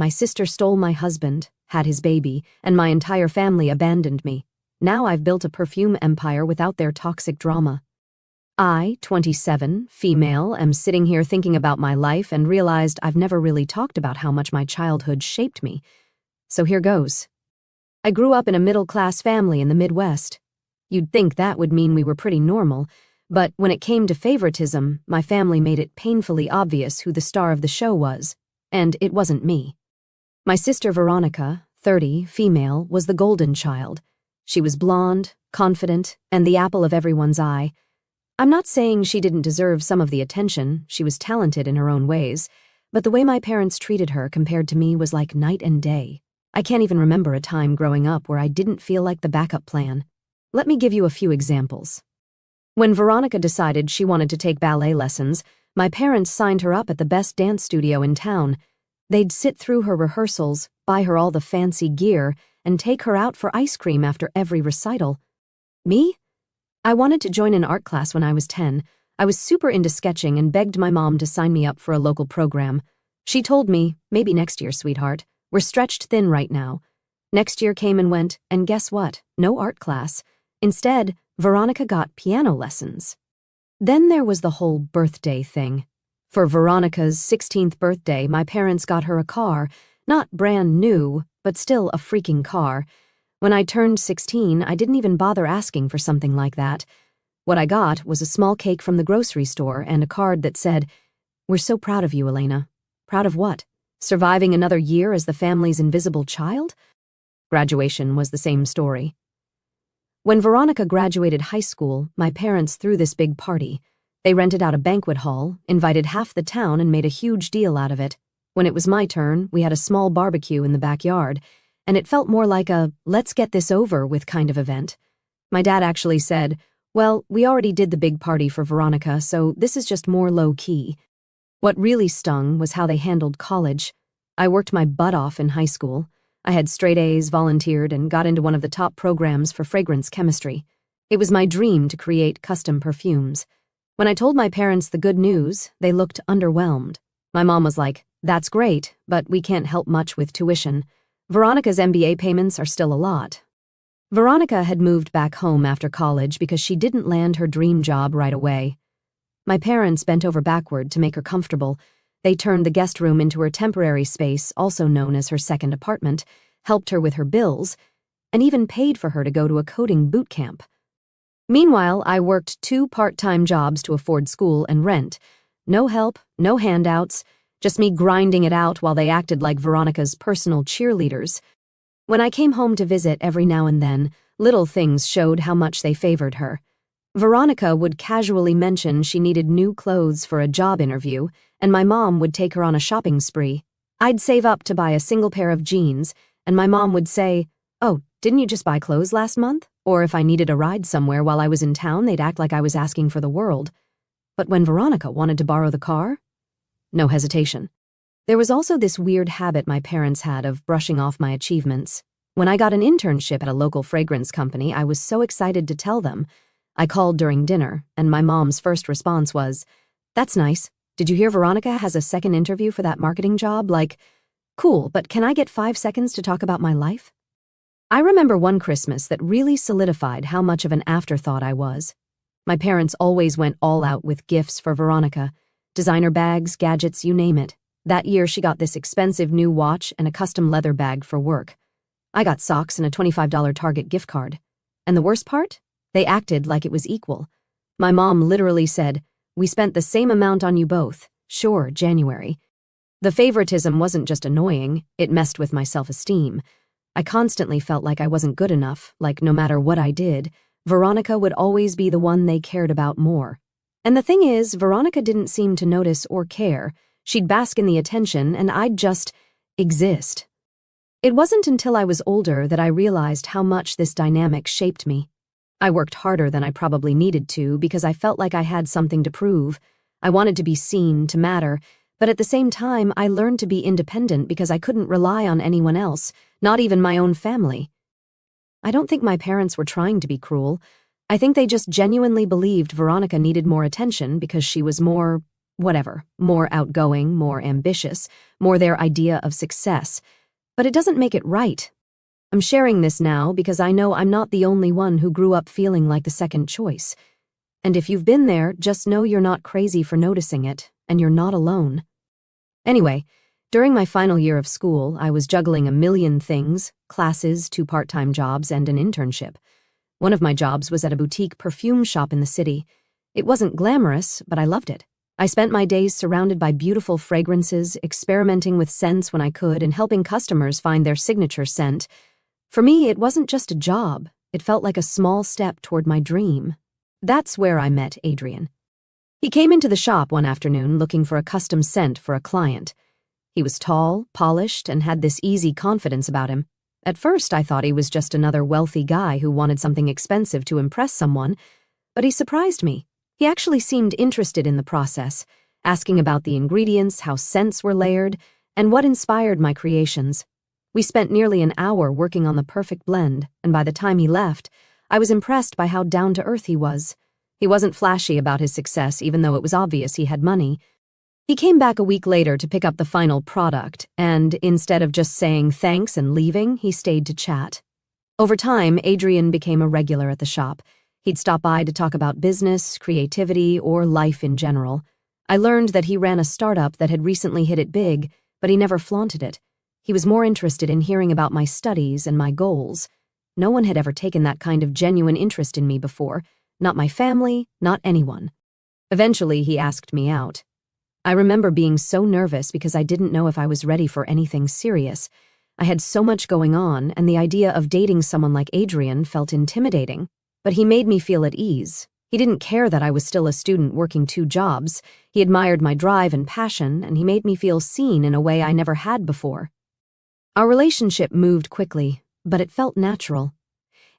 My sister stole my husband, had his baby, and my entire family abandoned me. Now I've built a perfume empire without their toxic drama. I, 27, female, am sitting here thinking about my life and realized I've never really talked about how much my childhood shaped me. So here goes. I grew up in a middle-class family in the Midwest. You'd think that would mean we were pretty normal, but when it came to favoritism, my family made it painfully obvious who the star of the show was, and it wasn't me. My sister Veronica, 30, female, was the golden child. She was blonde, confident, and the apple of everyone's eye. I'm not saying she didn't deserve some of the attention, she was talented in her own ways, but the way my parents treated her compared to me was like night and day. I can't even remember a time growing up where I didn't feel like the backup plan. Let me give you a few examples. When Veronica decided she wanted to take ballet lessons, my parents signed her up at the best dance studio in town. They'd sit through her rehearsals, buy her all the fancy gear, and take her out for ice cream after every recital. Me? I wanted to join an art class when I was 10. I was super into sketching and begged my mom to sign me up for a local program. She told me, maybe next year, sweetheart. We're stretched thin right now. Next year came and went, and guess what? No art class. Instead, Veronica got piano lessons. Then there was the whole birthday thing. For Veronica's 16th birthday, my parents got her a car, not brand new, but still a freaking car. When I turned 16, I didn't even bother asking for something like that. What I got was a small cake from the grocery store and a card that said, "We're so proud of you, Elena." Proud of what? Surviving another year as the family's invisible child? Graduation was the same story. When Veronica graduated high school, my parents threw this big party. They rented out a banquet hall, invited half the town, and made a huge deal out of it. When it was my turn, we had a small barbecue in the backyard, and it felt more like a let's get this over with kind of event. My dad actually said, "Well, we already did the big party for Veronica, so this is just more low-key." What really stung was how they handled college. I worked my butt off in high school. I had straight A's, volunteered, and got into one of the top programs for fragrance chemistry. It was my dream to create custom perfumes. When I told my parents the good news, they looked underwhelmed. My mom was like, "That's great, but we can't help much with tuition. Veronica's MBA payments are still a lot." Veronica had moved back home after college because she didn't land her dream job right away. My parents bent over backward to make her comfortable. They turned the guest room into her temporary space, also known as her second apartment, helped her with her bills, and even paid for her to go to a coding boot camp. Meanwhile, I worked 2 part-time jobs to afford school and rent. No help, no handouts, just me grinding it out while they acted like Veronica's personal cheerleaders. When I came home to visit every now and then, little things showed how much they favored her. Veronica would casually mention she needed new clothes for a job interview, and my mom would take her on a shopping spree. I'd save up to buy a single pair of jeans, and my mom would say, "Oh, didn't you just buy clothes last month?" Or if I needed a ride somewhere while I was in town, they'd act like I was asking for the world. But when Veronica wanted to borrow the car, no hesitation. There was also this weird habit my parents had of brushing off my achievements. When I got an internship at a local fragrance company, I was so excited to tell them. I called during dinner, and my mom's first response was, "That's nice. Did you hear Veronica has a second interview for that marketing job? Like, cool, but can I get 5 seconds to talk about my life?" I remember one Christmas that really solidified how much of an afterthought I was. My parents always went all out with gifts for Veronica. Designer bags, gadgets, you name it. That year she got this expensive new watch and a custom leather bag for work. I got socks and a $25 Target gift card. And the worst part? They acted like it was equal. My mom literally said, "We spent the same amount on you both. Sure, January." The favoritism wasn't just annoying, it messed with my self-esteem. I constantly felt like I wasn't good enough, like no matter what I did, Veronica would always be the one they cared about more. And the thing is, Veronica didn't seem to notice or care. She'd bask in the attention, and I'd just exist. It wasn't until I was older that I realized how much this dynamic shaped me. I worked harder than I probably needed to because I felt like I had something to prove. I wanted to be seen, to matter, but at the same time, I learned to be independent because I couldn't rely on anyone else, not even my own family. I don't think my parents were trying to be cruel. I think they just genuinely believed Veronica needed more attention because she was more, whatever, more outgoing, more ambitious, more their idea of success. But it doesn't make it right. I'm sharing this now because I know I'm not the only one who grew up feeling like the second choice. And if you've been there, just know you're not crazy for noticing it, and you're not alone. Anyway, during my final year of school, I was juggling a million things, classes, 2 part-time jobs, and an internship. One of my jobs was at a boutique perfume shop in the city. It wasn't glamorous, but I loved it. I spent my days surrounded by beautiful fragrances, experimenting with scents when I could, and helping customers find their signature scent. For me, it wasn't just a job. It felt like a small step toward my dream. That's where I met Adrian. He came into the shop one afternoon looking for a custom scent for a client. He was tall, polished, and had this easy confidence about him. At first, I thought he was just another wealthy guy who wanted something expensive to impress someone, but he surprised me. He actually seemed interested in the process, asking about the ingredients, how scents were layered, and what inspired my creations. We spent nearly an hour working on the perfect blend, and by the time he left, I was impressed by how down-to-earth he was. He wasn't flashy about his success, even though it was obvious he had money. He came back a week later to pick up the final product, and instead of just saying thanks and leaving, he stayed to chat. Over time, Adrian became a regular at the shop. He'd stop by to talk about business, creativity, or life in general. I learned that he ran a startup that had recently hit it big, but he never flaunted it. He was more interested in hearing about my studies and my goals. No one had ever taken that kind of genuine interest in me before. Not my family, not anyone. Eventually, he asked me out. I remember being so nervous because I didn't know if I was ready for anything serious. I had so much going on, and the idea of dating someone like Adrian felt intimidating. But he made me feel at ease. He didn't care that I was still a student working 2 jobs. He admired my drive and passion, and he made me feel seen in a way I never had before. Our relationship moved quickly, but it felt natural.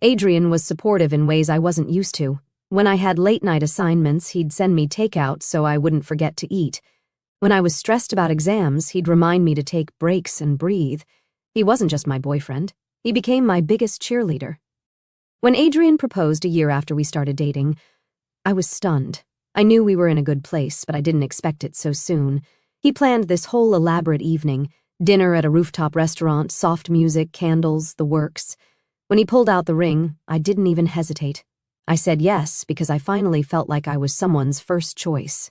Adrian was supportive in ways I wasn't used to. When I had late-night assignments, he'd send me takeout so I wouldn't forget to eat. When I was stressed about exams, he'd remind me to take breaks and breathe. He wasn't just my boyfriend. He became my biggest cheerleader. When Adrian proposed a year after we started dating, I was stunned. I knew we were in a good place, but I didn't expect it so soon. He planned this whole elaborate evening, dinner at a rooftop restaurant, soft music, candles, the works. When he pulled out the ring, I didn't even hesitate. I said yes because I finally felt like I was someone's first choice.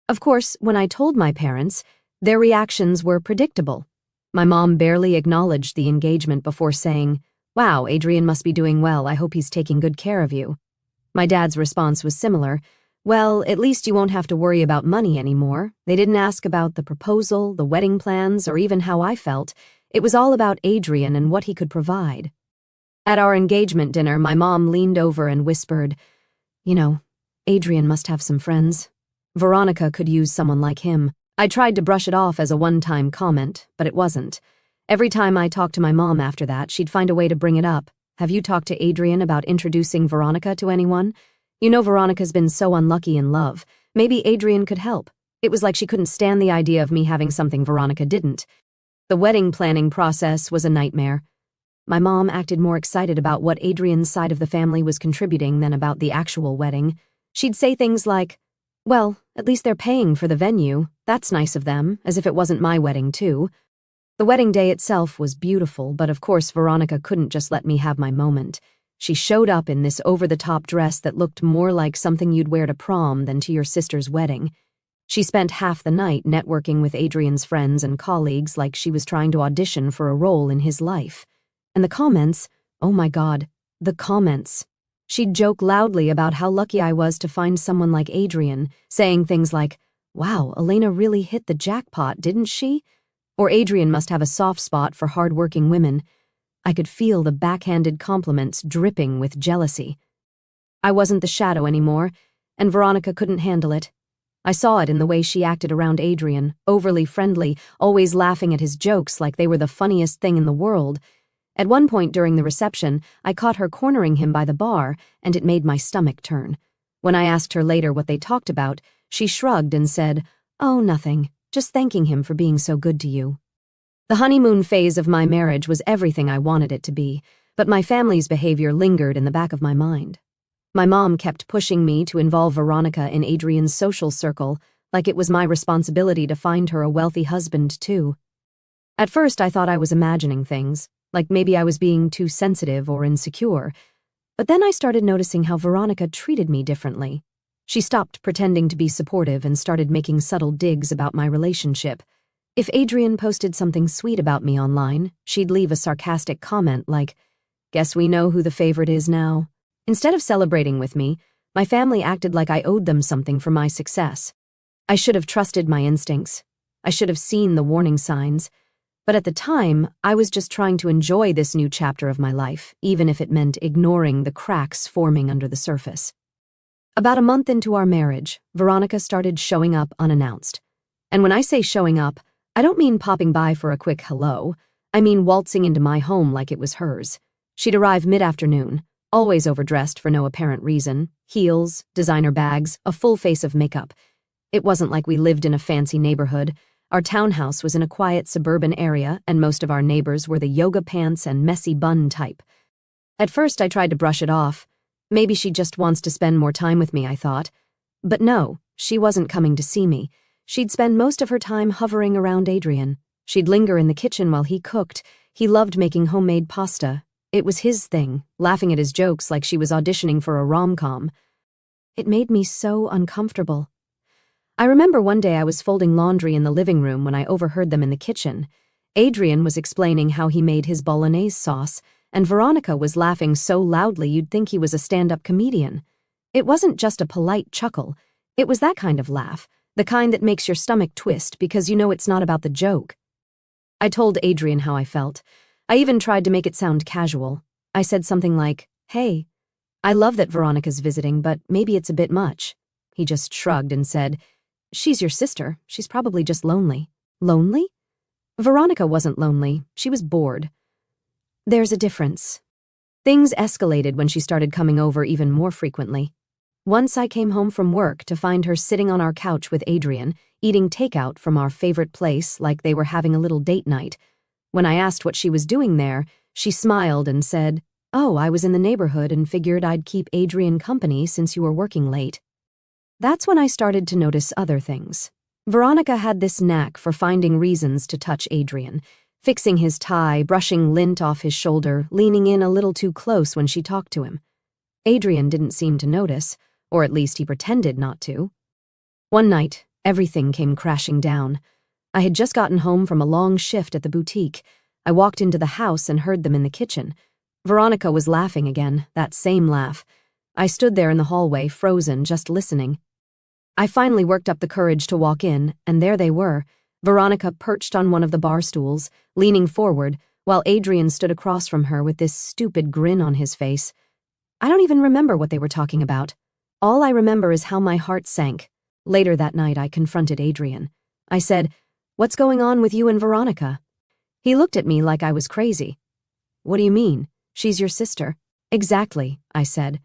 Of course, when I told my parents, their reactions were predictable. My mom barely acknowledged the engagement before saying, "Wow, Adrian must be doing well. I hope he's taking good care of you." My dad's response was similar. "Well, at least you won't have to worry about money anymore." They didn't ask about the proposal, the wedding plans, or even how I felt. It was all about Adrian and what he could provide. At our engagement dinner, my mom leaned over and whispered, "You know, Adrian must have some friends. Veronica could use someone like him." I tried to brush it off as a one-time comment, but it wasn't. Every time I talked to my mom after that, she'd find a way to bring it up. "Have you talked to Adrian about introducing Veronica to anyone? You know Veronica's been so unlucky in love. Maybe Adrian could help." It was like she couldn't stand the idea of me having something Veronica didn't. The wedding planning process was a nightmare. My mom acted more excited about what Adrian's side of the family was contributing than about the actual wedding. She'd say things like, "Well, at least they're paying for the venue. That's nice of them," as if it wasn't my wedding too. The wedding day itself was beautiful, but of course Veronica couldn't just let me have my moment. She showed up in this over-the-top dress that looked more like something you'd wear to prom than to your sister's wedding. She spent half the night networking with Adrian's friends and colleagues like she was trying to audition for a role in his life. And the comments, oh my God, the comments. She'd joke loudly about how lucky I was to find someone like Adrian, saying things like, "Wow, Elena really hit the jackpot, didn't she?" Or Adrian must have a soft spot for hard-working women. I could feel the backhanded compliments dripping with jealousy. I wasn't the shadow anymore, and Veronica couldn't handle it. I saw it in the way she acted around Adrian, overly friendly, always laughing at his jokes like they were the funniest thing in the world. At one point during the reception, I caught her cornering him by the bar, and it made my stomach turn. When I asked her later what they talked about, she shrugged and said, "Oh, nothing. Just thanking him for being so good to you." The honeymoon phase of my marriage was everything I wanted it to be, but my family's behavior lingered in the back of my mind. My mom kept pushing me to involve Veronica in Adrian's social circle, like it was my responsibility to find her a wealthy husband, too. At first, I thought I was imagining things, like maybe I was being too sensitive or insecure. But then I started noticing how Veronica treated me differently. She stopped pretending to be supportive and started making subtle digs about my relationship. If Adrian posted something sweet about me online, she'd leave a sarcastic comment like, "Guess we know who the favorite is now." Instead of celebrating with me, my family acted like I owed them something for my success. I should have trusted my instincts. I should have seen the warning signs. But at the time, I was just trying to enjoy this new chapter of my life, even if it meant ignoring the cracks forming under the surface. About a month into our marriage, Veronica started showing up unannounced. And when I say showing up, I don't mean popping by for a quick hello. I mean waltzing into my home like it was hers. She'd arrive mid-afternoon, always overdressed for no apparent reason, heels, designer bags, a full face of makeup. It wasn't like we lived in a fancy neighborhood. Our townhouse was in a quiet suburban area, and most of our neighbors were the yoga pants and messy bun type. At first, I tried to brush it off. Maybe she just wants to spend more time with me, I thought. But no, she wasn't coming to see me. She'd spend most of her time hovering around Adrian. She'd linger in the kitchen while he cooked. He loved making homemade pasta. It was his thing, laughing at his jokes like she was auditioning for a rom-com. It made me so uncomfortable. I remember one day I was folding laundry in the living room when I overheard them in the kitchen. Adrian was explaining how he made his bolognese sauce, and Veronica was laughing so loudly you'd think he was a stand-up comedian. It wasn't just a polite chuckle. It was that kind of laugh, the kind that makes your stomach twist because you know it's not about the joke. I told Adrian how I felt. I even tried to make it sound casual. I said something like, "Hey, I love that Veronica's visiting, but maybe it's a bit much." He just shrugged and said, "She's your sister. She's probably just lonely." Lonely? Veronica wasn't lonely. She was bored. There's a difference. Things escalated when she started coming over even more frequently. Once I came home from work to find her sitting on our couch with Adrian, eating takeout from our favorite place like they were having a little date night. When I asked what she was doing there, she smiled and said, "Oh, I was in the neighborhood and figured I'd keep Adrian company since you were working late." That's when I started to notice other things. Veronica had this knack for finding reasons to touch Adrian, fixing his tie, brushing lint off his shoulder, leaning in a little too close when she talked to him. Adrian didn't seem to notice, or at least he pretended not to. One night, everything came crashing down. I had just gotten home from a long shift at the boutique. I walked into the house and heard them in the kitchen. Veronica was laughing again, that same laugh. I stood there in the hallway, frozen, just listening. I finally worked up the courage to walk in, and there they were, Veronica perched on one of the bar stools, leaning forward, while Adrian stood across from her with this stupid grin on his face. I don't even remember what they were talking about. All I remember is how my heart sank. Later that night, I confronted Adrian. I said, "What's going on with you and Veronica?" He looked at me like I was crazy. "What do you mean? She's your sister." "Exactly," I said.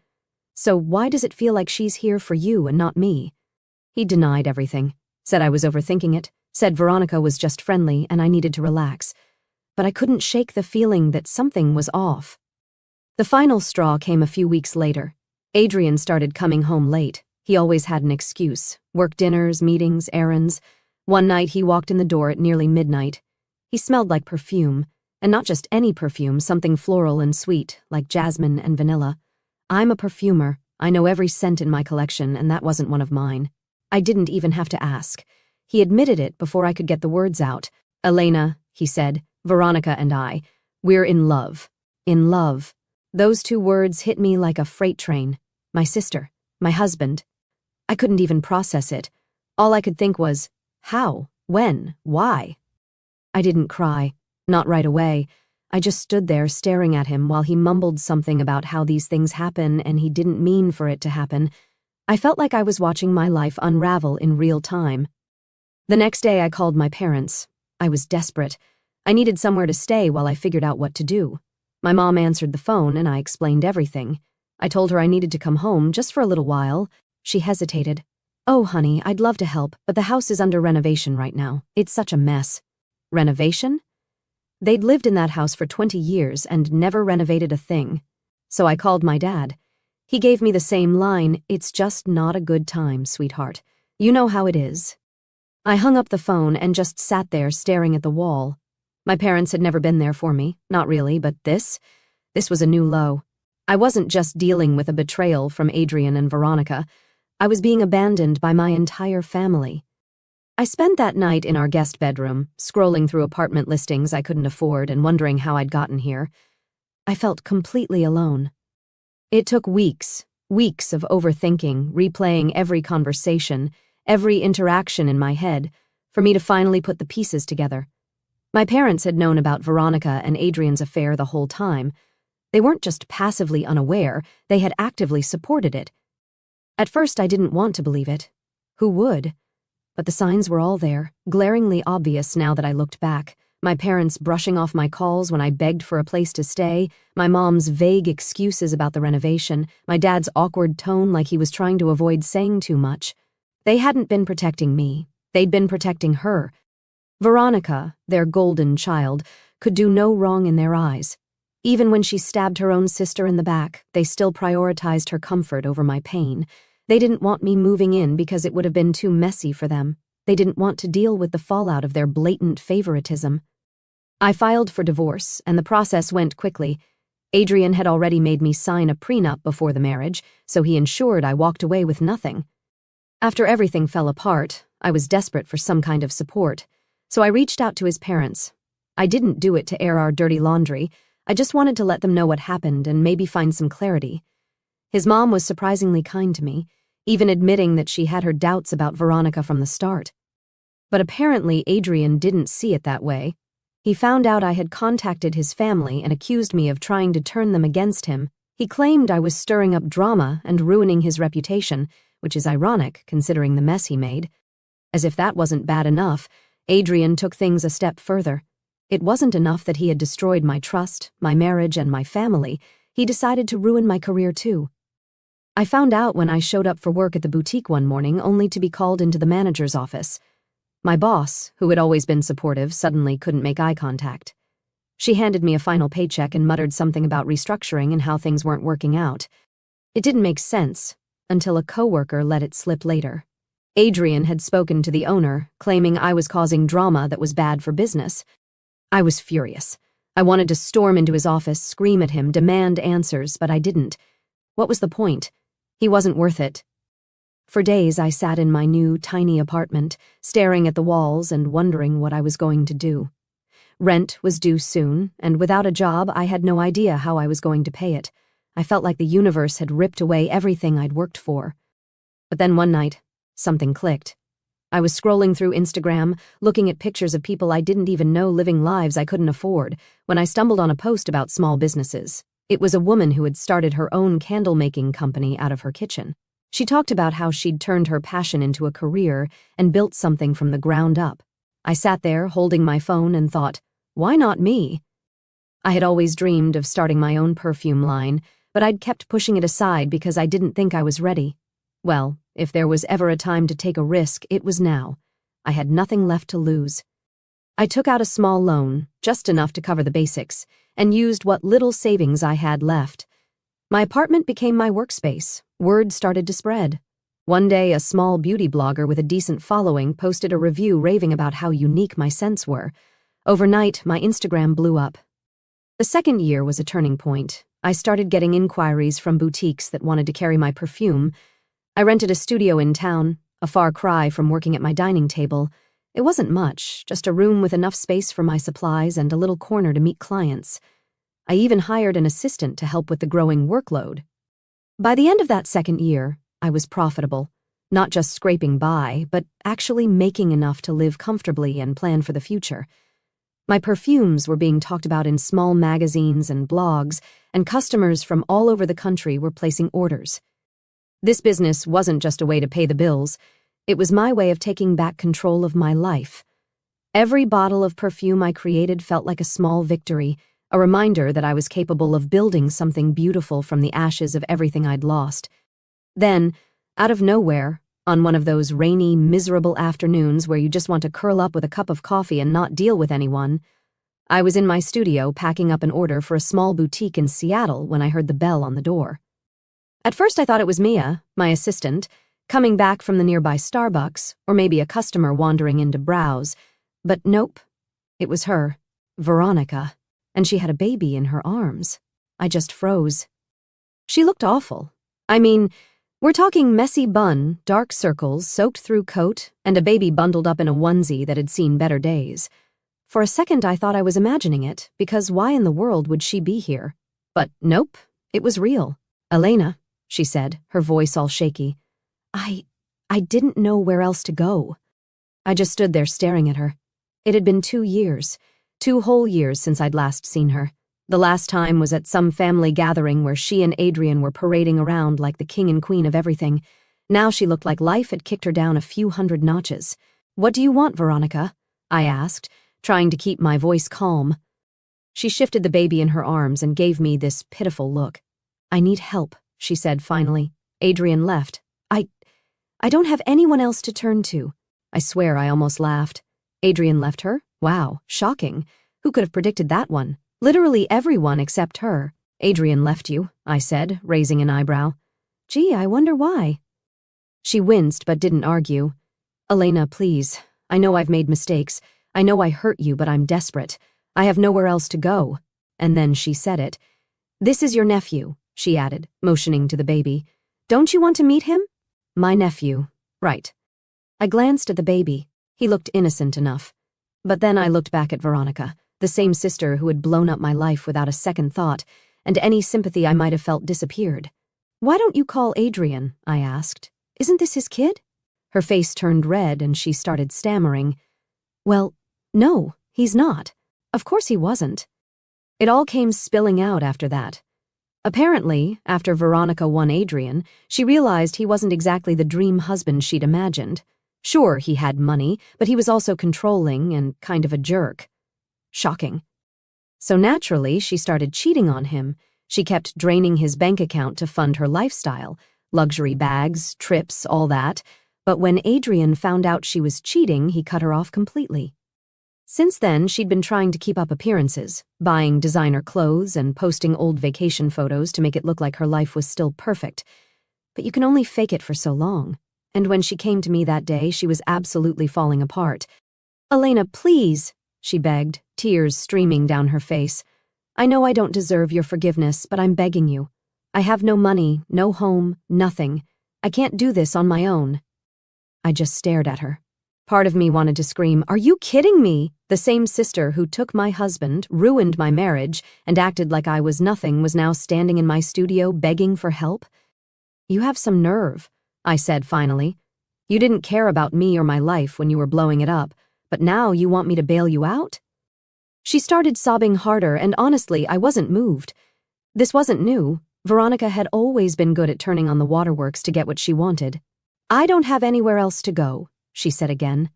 "So why does it feel like she's here for you and not me?" He denied everything, said I was overthinking it, said Veronica was just friendly and I needed to relax. But I couldn't shake the feeling that something was off. The final straw came a few weeks later. Adrian started coming home late. He always had an excuse: work dinners, meetings, errands. One night he walked in the door at nearly midnight. He smelled like perfume, and not just any perfume, something floral and sweet, like jasmine and vanilla. I'm a perfumer. I know every scent in my collection, and that wasn't one of mine. I didn't even have to ask. He admitted it before I could get the words out. "Elena," he said, "Veronica and I, we're in love." In love. Those two words hit me like a freight train. My sister. My husband. I couldn't even process it. All I could think was, how? When? Why? I didn't cry. Not right away. I just stood there staring at him while he mumbled something about how these things happen and he didn't mean for it to happen. I felt like I was watching my life unravel in real time. The next day I called my parents. I was desperate. I needed somewhere to stay while I figured out what to do. My mom answered the phone and I explained everything. I told her I needed to come home just for a little while. She hesitated. "Oh, honey, I'd love to help, but the house is under renovation right now. It's such a mess." Renovation? They'd lived in that house for 20 years and never renovated a thing. So I called my dad. He gave me the same line, "It's just not a good time, sweetheart. You know how it is. I hung up the phone and just sat there staring at the wall. My parents had never been there for me, not really, but this was a new low. I wasn't just dealing with a betrayal from Adrian and Veronica. I was being abandoned by my entire family. I spent that night in our guest bedroom, scrolling through apartment listings I couldn't afford and wondering how I'd gotten here. I felt completely alone. It took weeks of overthinking, replaying every conversation, every interaction in my head, for me to finally put the pieces together. My parents had known about Veronica and Adrian's affair the whole time. They weren't just passively unaware, they had actively supported it. At first, I didn't want to believe it. Who would? But the signs were all there, glaringly obvious now that I looked back. My parents brushing off my calls when I begged for a place to stay, my mom's vague excuses about the renovation, my dad's awkward tone like he was trying to avoid saying too much. They hadn't been protecting me. They'd been protecting her. Veronica, their golden child, could do no wrong in their eyes. Even when she stabbed her own sister in the back, they still prioritized her comfort over my pain. They didn't want me moving in because it would have been too messy for them. They didn't want to deal with the fallout of their blatant favoritism. I filed for divorce, and the process went quickly. Adrian had already made me sign a prenup before the marriage, so he ensured I walked away with nothing. After everything fell apart, I was desperate for some kind of support, so I reached out to his parents. I didn't do it to air our dirty laundry. I just wanted to let them know what happened and maybe find some clarity. His mom was surprisingly kind to me, even admitting that she had her doubts about Veronica from the start. But apparently Adrian didn't see it that way. He found out I had contacted his family and accused me of trying to turn them against him. He claimed I was stirring up drama and ruining his reputation, which is ironic considering the mess he made. As if that wasn't bad enough, Adrian took things a step further. It wasn't enough that he had destroyed my trust, my marriage, and my family. He decided to ruin my career too. I found out when I showed up for work at the boutique one morning only to be called into the manager's office. My boss, who had always been supportive, suddenly couldn't make eye contact. She handed me a final paycheck and muttered something about restructuring and how things weren't working out. It didn't make sense until a coworker let it slip later. Adrian had spoken to the owner, claiming I was causing drama that was bad for business. I was furious. I wanted to storm into his office, scream at him, demand answers, but I didn't. What was the point? He wasn't worth it. For days, I sat in my new, tiny apartment, staring at the walls and wondering what I was going to do. Rent was due soon, and without a job, I had no idea how I was going to pay it. I felt like the universe had ripped away everything I'd worked for. But then one night, something clicked. I was scrolling through Instagram, looking at pictures of people I didn't even know living lives I couldn't afford, when I stumbled on a post about small businesses. It was a woman who had started her own candle-making company out of her kitchen. She talked about how she'd turned her passion into a career and built something from the ground up. I sat there, holding my phone, and thought, why not me? I had always dreamed of starting my own perfume line, but I'd kept pushing it aside because I didn't think I was ready. Well, if there was ever a time to take a risk, it was now. I had nothing left to lose. I took out a small loan, just enough to cover the basics, and used what little savings I had left. My apartment became my workspace. Word started to spread. One day, a small beauty blogger with a decent following posted a review raving about how unique my scents were. Overnight, my Instagram blew up. The second year was a turning point. I started getting inquiries from boutiques that wanted to carry my perfume. I rented a studio in town, a far cry from working at my dining table. It wasn't much, just a room with enough space for my supplies and a little corner to meet clients. I even hired an assistant to help with the growing workload. By the end of that second year, I was profitable, not just scraping by, but actually making enough to live comfortably and plan for the future. My perfumes were being talked about in small magazines and blogs, and customers from all over the country were placing orders. This business wasn't just a way to pay the bills. It was my way of taking back control of my life. Every bottle of perfume I created felt like a small victory, a reminder that I was capable of building something beautiful from the ashes of everything I'd lost. Then, out of nowhere, on one of those rainy, miserable afternoons where you just want to curl up with a cup of coffee and not deal with anyone, I was in my studio packing up an order for a small boutique in Seattle when I heard the bell on the door. At first I thought it was Mia, my assistant, coming back from the nearby Starbucks, or maybe a customer wandering in to browse. But nope, it was her, Veronica, and she had a baby in her arms. I just froze. She looked awful. I mean, we're talking messy bun, dark circles, soaked through coat, and a baby bundled up in a onesie that had seen better days. For a second I thought I was imagining it, because why in the world would she be here? But nope, it was real. "Elena," she said, her voice all shaky. I didn't know where else to go." I just stood there staring at her. It had been 2 years, 2 whole years since I'd last seen her. The last time was at some family gathering where she and Adrian were parading around like the king and queen of everything. Now she looked like life had kicked her down a few hundred notches. "What do you want, Veronica?" I asked, trying to keep my voice calm. She shifted the baby in her arms and gave me this pitiful look. "I need help," she said finally. "Adrian left. I don't have anyone else to turn to." I swear I almost laughed. Adrian left her? Wow, shocking. Who could have predicted that one? Literally everyone except her. "Adrian left you," I said, raising an eyebrow. "Gee, I wonder why." She winced but didn't argue. "Elena, please. I know I've made mistakes. I know I hurt you, but I'm desperate. I have nowhere else to go." And then she said it. "This is your nephew," she added, motioning to the baby. "Don't you want to meet him?" "My nephew. Right." I glanced at the baby. He looked innocent enough. But then I looked back at Veronica, the same sister who had blown up my life without a second thought, and any sympathy I might have felt disappeared. "Why don't you call Adrian?" I asked. "Isn't this his kid?" Her face turned red and she started stammering. "Well, no, he's not. Of course he wasn't." It all came spilling out after that. Apparently, after Veronica won Adrian, she realized he wasn't exactly the dream husband she'd imagined. Sure, he had money, but he was also controlling and kind of a jerk. Shocking. So naturally, she started cheating on him. She kept draining his bank account to fund her lifestyle, luxury bags, trips, all that. But when Adrian found out she was cheating, he cut her off completely. Since then, she'd been trying to keep up appearances, buying designer clothes and posting old vacation photos to make it look like her life was still perfect. But you can only fake it for so long. And when she came to me that day, she was absolutely falling apart. "Elena, please," she begged, tears streaming down her face. "I know I don't deserve your forgiveness, but I'm begging you. I have no money, no home, nothing. I can't do this on my own." I just stared at her. Part of me wanted to scream, "Are you kidding me?" The same sister who took my husband, ruined my marriage, and acted like I was nothing was now standing in my studio begging for help. "You have some nerve," I said finally. "You didn't care about me or my life when you were blowing it up, but now you want me to bail you out?" She started sobbing harder, and honestly, I wasn't moved. This wasn't new. Veronica had always been good at turning on the waterworks to get what she wanted. "I don't have anywhere else to go," she said again.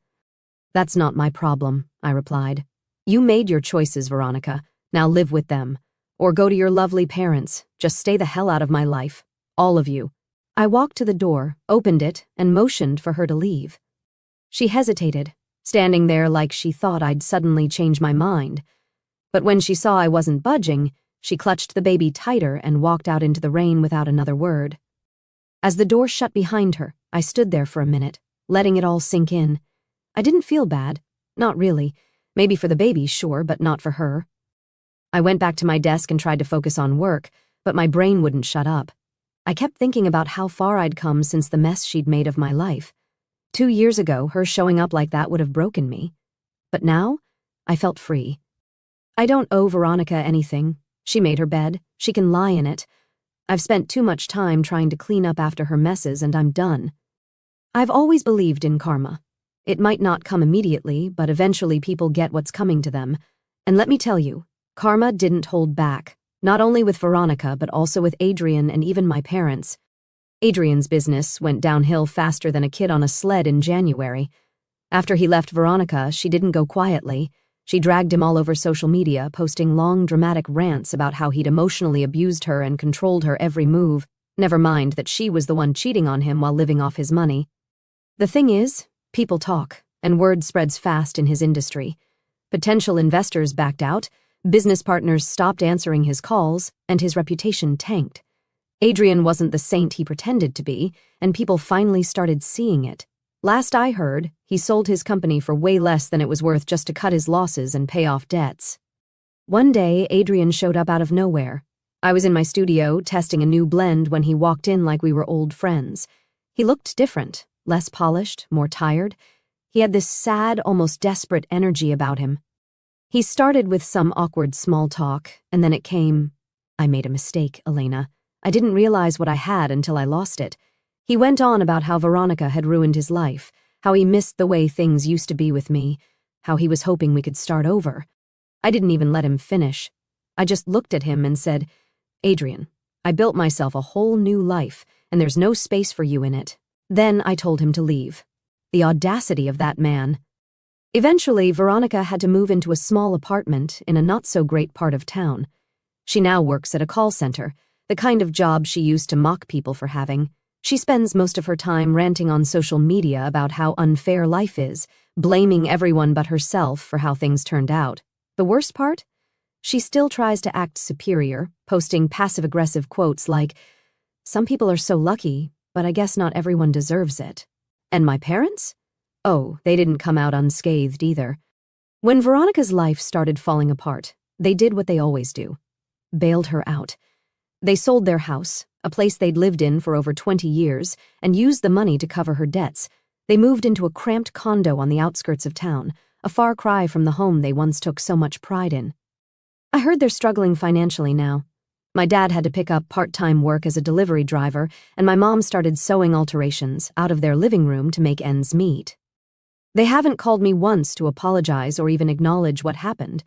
"That's not my problem," I replied. "You made your choices, Veronica. Now live with them. Or go to your lovely parents. Just stay the hell out of my life. All of you." I walked to the door, opened it, and motioned for her to leave. She hesitated, standing there like she thought I'd suddenly change my mind. But when she saw I wasn't budging, she clutched the baby tighter and walked out into the rain without another word. As the door shut behind her, I stood there for a minute, letting it all sink in. I didn't feel bad. Not really. Maybe for the baby, sure, but not for her. I went back to my desk and tried to focus on work, but my brain wouldn't shut up. I kept thinking about how far I'd come since the mess she'd made of my life. 2 years ago, her showing up like that would have broken me. But now, I felt free. I don't owe Veronica anything. She made her bed. She can lie in it. I've spent too much time trying to clean up after her messes, and I'm done. I've always believed in karma. It might not come immediately, but eventually people get what's coming to them. And let me tell you, karma didn't hold back, not only with Veronica, but also with Adrian and even my parents. Adrian's business went downhill faster than a kid on a sled in January. After he left Veronica, she didn't go quietly. She dragged him all over social media, posting long, dramatic rants about how he'd emotionally abused her and controlled her every move, never mind that she was the one cheating on him while living off his money. The thing is, people talk, and word spreads fast in his industry. Potential investors backed out, business partners stopped answering his calls, and his reputation tanked. Adrian wasn't the saint he pretended to be, and people finally started seeing it. Last I heard, he sold his company for way less than it was worth just to cut his losses and pay off debts. One day, Adrian showed up out of nowhere. I was in my studio testing a new blend when he walked in like we were old friends. He looked different, less polished, more tired. He had this sad, almost desperate energy about him. He started with some awkward small talk, and then it came, "I made a mistake, Elena. I didn't realize what I had until I lost it." He went on about how Veronica had ruined his life, how he missed the way things used to be with me, how he was hoping we could start over. I didn't even let him finish. I just looked at him and said, "Adrian, I built myself a whole new life, and there's no space for you in it." Then I told him to leave. The audacity of that man. Eventually, Veronica had to move into a small apartment in a not-so-great part of town. She now works at a call center, the kind of job she used to mock people for having. She spends most of her time ranting on social media about how unfair life is, blaming everyone but herself for how things turned out. The worst part? She still tries to act superior, posting passive-aggressive quotes like, "Some people are so lucky, but I guess not everyone deserves it." And my parents? Oh, they didn't come out unscathed either. When Veronica's life started falling apart, they did what they always do. Bailed her out. They sold their house, a place they'd lived in for over 20 years, and used the money to cover her debts. They moved into a cramped condo on the outskirts of town, a far cry from the home they once took so much pride in. I heard they're struggling financially now. My dad had to pick up part-time work as a delivery driver, and my mom started sewing alterations out of their living room to make ends meet. They haven't called me once to apologize or even acknowledge what happened.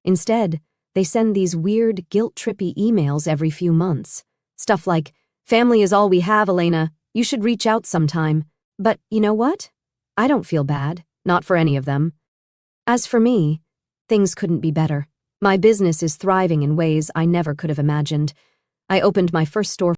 Instead, they send these weird, guilt-trippy emails every few months. Stuff like, "Family is all we have, Elena. You should reach out sometime." But you know what? I don't feel bad, not for any of them. As for me, things couldn't be better. My business is thriving in ways I never could have imagined. I opened my first store